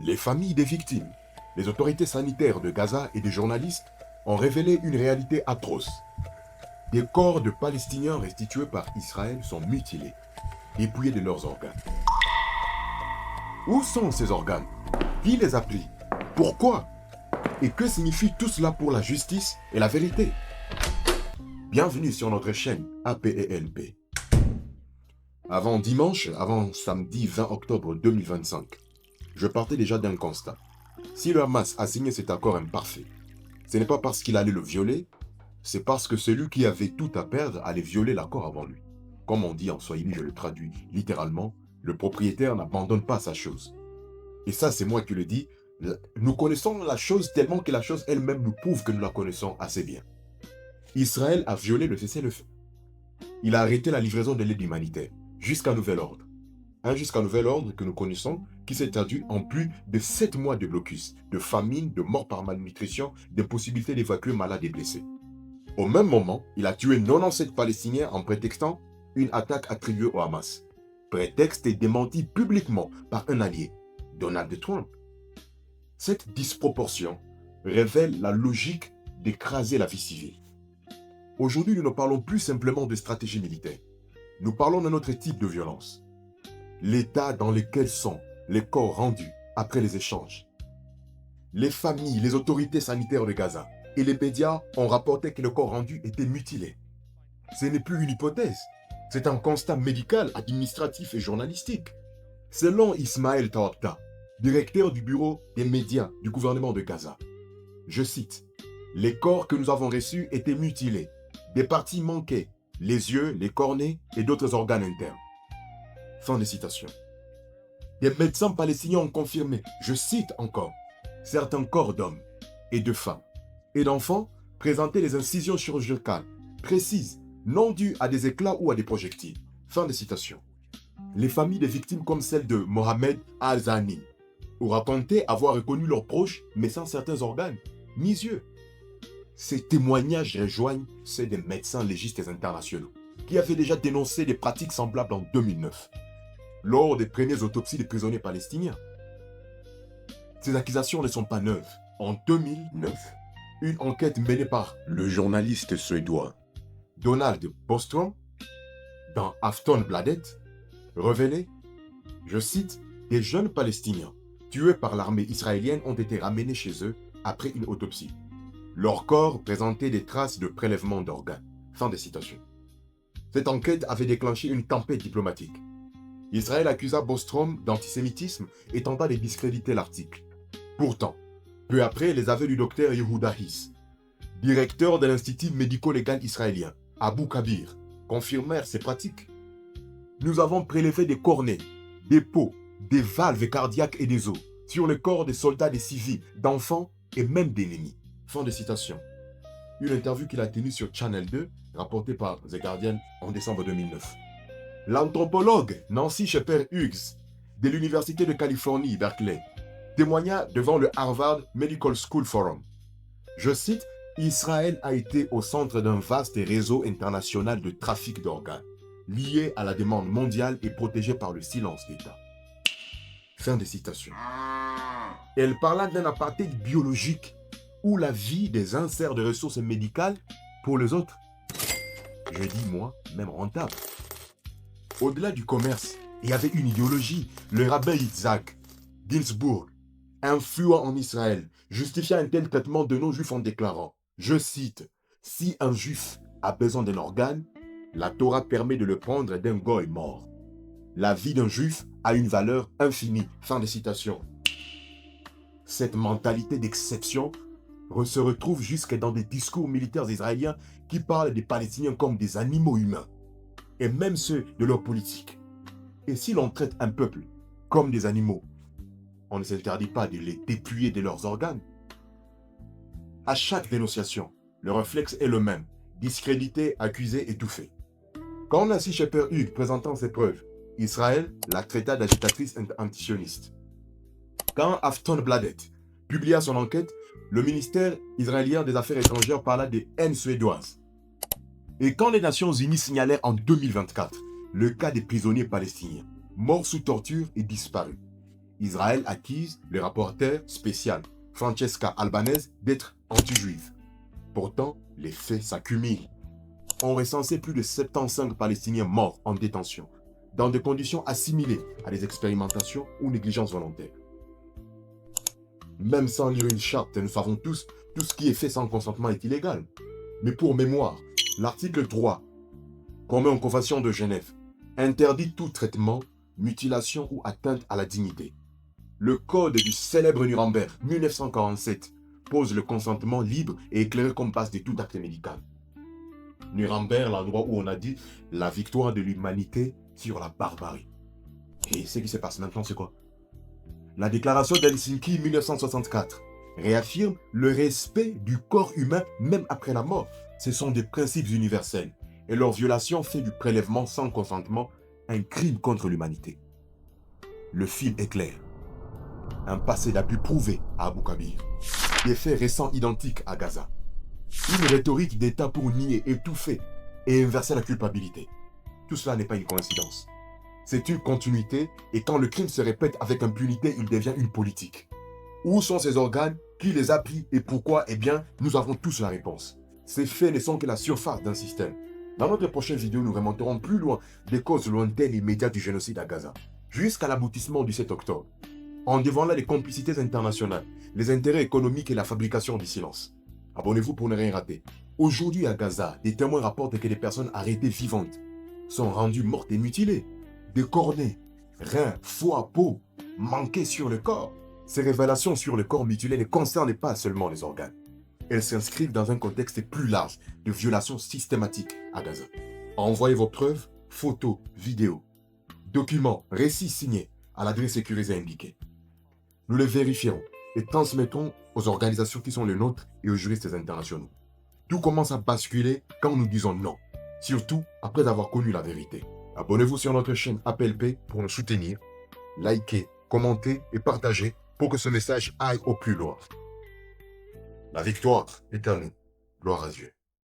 Les familles des victimes, les autorités sanitaires de Gaza et des journalistes ont révélé une réalité atroce. Des corps de Palestiniens restitués par Israël sont mutilés, dépouillés de leurs organes. Où sont ces organes? Qui les a pris? Pourquoi? Et que signifie tout cela pour la justice et la vérité? Bienvenue sur notre chaîne APENP. Avant samedi 20 octobre 2025, je partais déjà d'un constat. Si le Hamas a signé cet accord imparfait, ce n'est pas parce qu'il allait le violer, c'est parce que celui qui avait tout à perdre allait violer l'accord avant lui. Comme on dit en swahili, je le traduis littéralement, le propriétaire n'abandonne pas sa chose. Et ça, c'est moi qui le dis. Nous connaissons la chose tellement que la chose elle-même nous prouve que nous la connaissons assez bien. Israël a violé le cessez-le-feu. Il a arrêté la livraison de l'aide humanitaire, jusqu'à nouvel ordre. Jusqu'à nouvel ordre que nous connaissons, qui s'est traduit en plus de 7 mois de blocus, de famine, de mort par malnutrition, d'impossibilité d'évacuer malades et blessés. Au même moment, il a tué 97 Palestiniens en prétextant une attaque attribuée au Hamas. Prétexte démenti publiquement par un allié, Donald Trump. Cette disproportion révèle la logique d'écraser la vie civile. Aujourd'hui, nous ne parlons plus simplement de stratégie militaire. Nous parlons d'un autre type de violence. L'état dans lequel sont les corps rendus après les échanges. Les familles, les autorités sanitaires de Gaza et les médias ont rapporté que le corps rendu était mutilé. Ce n'est plus une hypothèse, c'est un constat médical, administratif et journalistique. Selon Ismaël Tawabta, directeur du bureau des médias du gouvernement de Gaza, je cite, « Les corps que nous avons reçus étaient mutilés. Des parties manquaient, les yeux, les cornets et d'autres organes internes. » Fin de citation. Des médecins palestiniens ont confirmé, je cite encore, certains corps d'hommes et de femmes et d'enfants présentaient des incisions chirurgicales précises, non dues à des éclats ou à des projectiles. Fin de citation. Les familles des victimes comme celle de Mohamed Al-Zani ont raconté avoir reconnu leurs proches mais sans certains organes, ni yeux. Ces témoignages rejoignent ceux des médecins légistes internationaux qui avaient déjà dénoncé des pratiques semblables en 2009. Lors des premières autopsies des prisonniers palestiniens. Ces accusations ne sont pas neuves. En 2009, une enquête menée par le journaliste suédois Donald Bostrom dans Aftonbladet révélait, je cite, « Des jeunes Palestiniens tués par l'armée israélienne ont été ramenés chez eux après une autopsie. Leur corps présentait des traces de prélèvement d'organes. » Fin de citation. Cette enquête avait déclenché une tempête diplomatique. Israël accusa Bostrom d'antisémitisme et tenta de discréditer l'article. Pourtant, peu après, les aveux du docteur Yehuda Hiss, directeur de l'Institut médico-légal israélien, Abu Kabir, confirmèrent ces pratiques. Nous avons prélevé des cornets, des peaux, des valves cardiaques et des os sur le corps des soldats, des civils, d'enfants et même d'ennemis. Fin de citation. Une interview qu'il a tenue sur Channel 2, rapportée par The Guardian en décembre 2009. L'anthropologue Nancy Shepherd Hughes de l'Université de Californie, Berkeley, témoigna devant le Harvard Medical School Forum. Je cite, « Israël a été au centre d'un vaste réseau international de trafic d'organes, lié à la demande mondiale et protégé par le silence d'État. » Fin de citation. Elle parla d'un apartheid biologique où la vie des uns sert de ressources médicales pour les autres. Je dis moi, même rentable. Au-delà du commerce, il y avait une idéologie. Le rabbin Yitzhak Ginsburg, influent en Israël, justifia un tel traitement de non-juifs en déclarant, je cite, « Si un juif a besoin d'un organe, la Torah permet de le prendre d'un goy mort. La vie d'un juif a une valeur infinie. » Fin de citation. Cette mentalité d'exception se retrouve jusque dans des discours militaires israéliens qui parlent des Palestiniens comme des animaux humains, et même ceux de leur politique. Et si l'on traite un peuple comme des animaux, on ne s'interdit pas de les dépouiller de leurs organes. À chaque dénonciation, le réflexe est le même, discréditer, accuser, étouffer. Quand Nancy Shepherd Hughes présentant ses preuves, Israël la traita d'agitatrice antisioniste. Quand Aftonbladet publia son enquête, le ministère israélien des Affaires étrangères parla de haine suédoise. Et quand les Nations Unies signalèrent en 2024 le cas des prisonniers palestiniens, morts sous torture et disparus, Israël accuse le rapporteur spécial Francesca Albanese d'être anti-juive. Pourtant, les faits s'accumulent. On recensait plus de 75 Palestiniens morts en détention, dans des conditions assimilées à des expérimentations ou négligences volontaires. Même sans lire une charte, nous savons tous, tout ce qui est fait sans consentement est illégal. Mais pour mémoire, l'article 3, commun aux conventions de Genève, interdit tout traitement, mutilation ou atteinte à la dignité. Le code du célèbre Nuremberg 1947 pose le consentement libre et éclairé comme base de tout acte médical. Nuremberg, l'endroit où on a dit la victoire de l'humanité sur la barbarie. Et ce qui se passe maintenant, c'est quoi? La déclaration d'Helsinki 1964 réaffirme le respect du corps humain même après la mort. Ce sont des principes universels et leur violation fait du prélèvement sans consentement un crime contre l'humanité. Le fil est clair. Un passé d'abus prouvé à Abu Kabir. Des faits récents identiques à Gaza. Une rhétorique d'État pour nier, étouffer et inverser la culpabilité. Tout cela n'est pas une coïncidence. C'est une continuité et quand le crime se répète avec impunité, il devient une politique. Où sont ces organes? Qui les a pris et pourquoi? Eh bien, nous avons tous la réponse. Ces faits ne sont que la surface d'un système. Dans notre prochaine vidéo, nous remonterons plus loin des causes lointaines et immédiates du génocide à Gaza, jusqu'à l'aboutissement du 7 octobre. En dévoilant les complicités internationales, les intérêts économiques et la fabrication du silence. Abonnez-vous pour ne rien rater. Aujourd'hui à Gaza, des témoins rapportent que des personnes arrêtées vivantes sont rendues mortes et mutilées. Des cornets, reins, foie, peau, manqués sur le corps. Ces révélations sur le corps mutilé ne concernent pas seulement les organes. Elles s'inscrivent dans un contexte plus large de violations systématiques à Gaza. Envoyez vos preuves, photos, vidéos, documents, récits signés à l'adresse sécurisée indiquée. Nous les vérifierons et transmettons aux organisations qui sont les nôtres et aux juristes internationaux. Tout commence à basculer quand nous disons non, surtout après avoir connu la vérité. Abonnez-vous sur notre chaîne APLP pour nous soutenir. Likez, commentez et partagez pour que ce message aille au plus loin. La victoire est à nous. Gloire à Dieu.